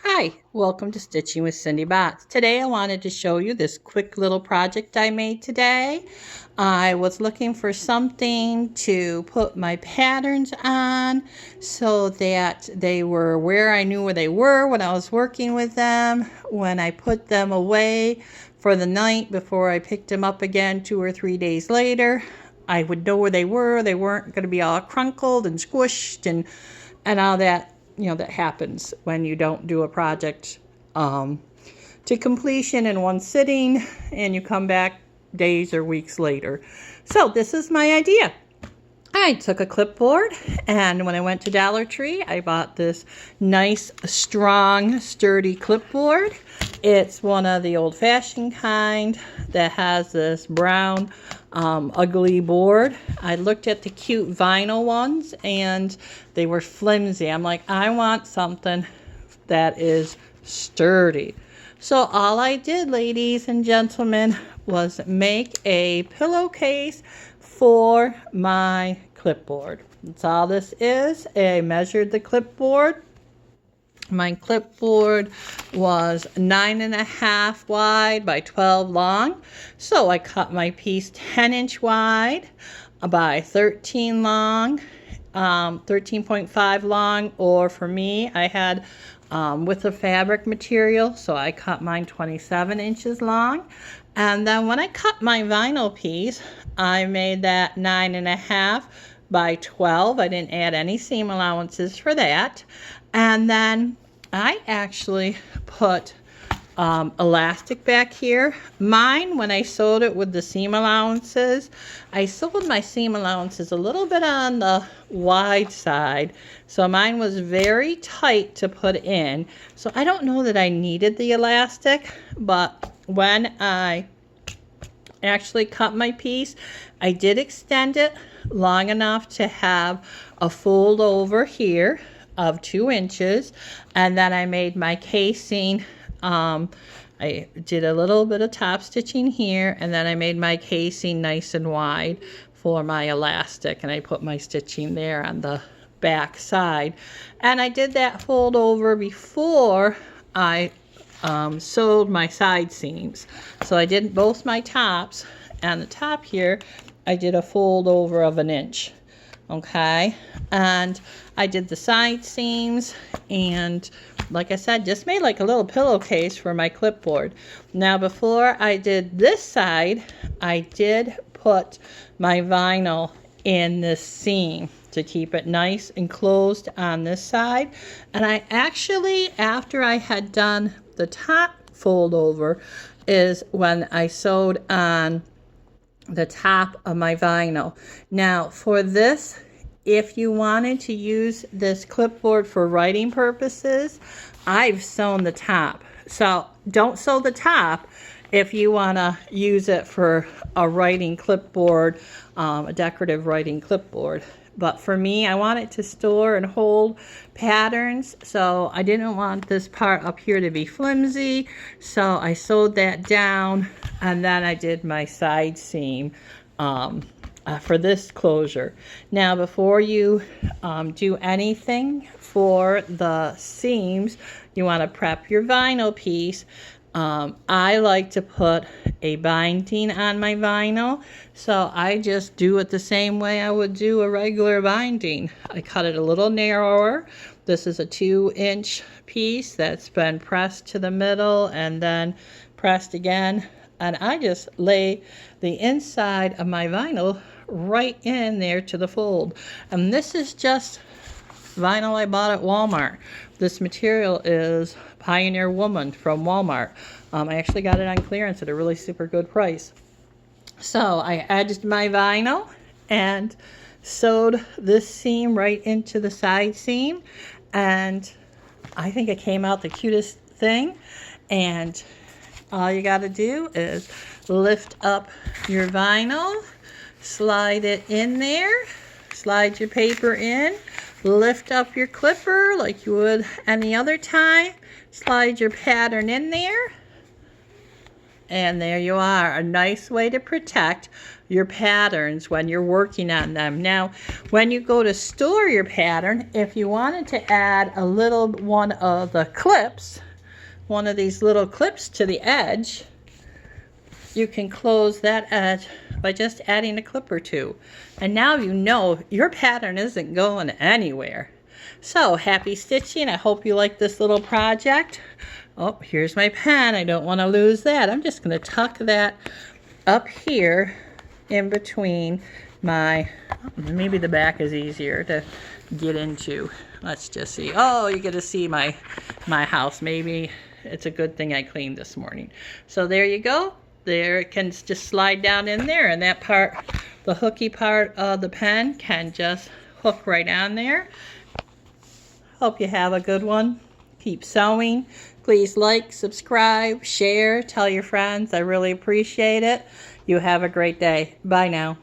Hi, welcome to Stitching with Cindy Botts. Today I wanted to show you this quick little project I made today. I was looking for something to put my patterns on so that they were where I knew where they were when I was working with them. When I put them away for the night before I picked them up again 2 or 3 days later, I would know where they were. They weren't going to be all crunkled and squished and all that. That happens when you don't do a project to completion in one sitting and you come back days or weeks later. So this is my idea. I took a clipboard, and when I went to Dollar Tree, I bought this nice, strong, sturdy clipboard. It's one of the old-fashioned kind that has this brown, ugly board. I looked at the cute vinyl ones, and they were flimsy. I'm like, I want something that is sturdy. So all I did, ladies and gentlemen, was make a pillowcase for my clipboard. That's all this is. I measured the clipboard. My clipboard was 9.5 wide by 12 long. So I cut my piece 10-inch wide by 13 long, 13.5 long, or for me, I had with the fabric material, so I cut mine 27 inches long. And then when I cut my vinyl piece, I made that 9.5 by 12. I didn't add any seam allowances for that. And then I actually put elastic back here. Mine, when I sewed it with the seam allowances, I sewed my seam allowances a little bit on the wide side. So mine was very tight to put in. So I don't know that I needed the elastic, but when I actually cut my piece, I did extend it long enough to have a fold over here of 2 inches, and then I made my casing. I did a little bit of top stitching here, and then I made my casing nice and wide for my elastic, and I put my stitching there on the back side. And I did that fold over before I sewed my side seams. So I did both my tops, and the top here I did a fold over of 1 inch. Okay, and I did the side seams, and like I said, just made like a little pillowcase for my clipboard. Now before I did this side, I did put my vinyl in this seam to keep it nice and closed on this side. And I actually, after I had done the top fold over, is when I sewed on the top of my vinyl. Now for this, if you wanted to use this clipboard for writing purposes, I've sewn the top. So don't sew the top if you want to use it for a writing clipboard, a decorative writing clipboard. But for me, I want it to store and hold patterns, so I didn't want this part up here to be flimsy, so I sewed that down, and then I did my side seam for this closure. Now before you do anything for the seams, you want to prep your vinyl piece. I like to put a binding on my vinyl, so I just do it the same way I would do a regular binding. I cut it a little narrower. This is a 2-inch piece that's been pressed to the middle and then pressed again, and I just lay the inside of my vinyl right in there to the fold. And this is just vinyl I bought at Walmart. This material is Pioneer Woman from Walmart. I actually got it on clearance at a really super good price. So I added my vinyl and sewed this seam right into the side seam, and I think it came out the cutest thing. And all you got to do is lift up your vinyl, slide it in there, slide your paper in, lift up your clipper like you would any other time, slide your pattern in there, And there you are, a nice way to protect your patterns when you're working on them. Now, when you go to store your pattern, if you wanted to add a little one of the clips, one of these little clips to the edge, you can close that edge by just adding a clip or two. And now you know your pattern isn't going anywhere. So, happy stitching. I hope you like this little project. Oh, here's my pen. I don't want to lose that. I'm just going to tuck that up here in between my, maybe the back is easier to get into. Let's just see. Oh, you get to see my house. Maybe it's a good thing I cleaned this morning. So there you go. There, it can just slide down in there, and that part, the hooky part of the pen, can just hook right on there. Hope you have a good one. Keep sewing. Please like, subscribe, share, tell your friends. I really appreciate it. You have a great day. Bye now.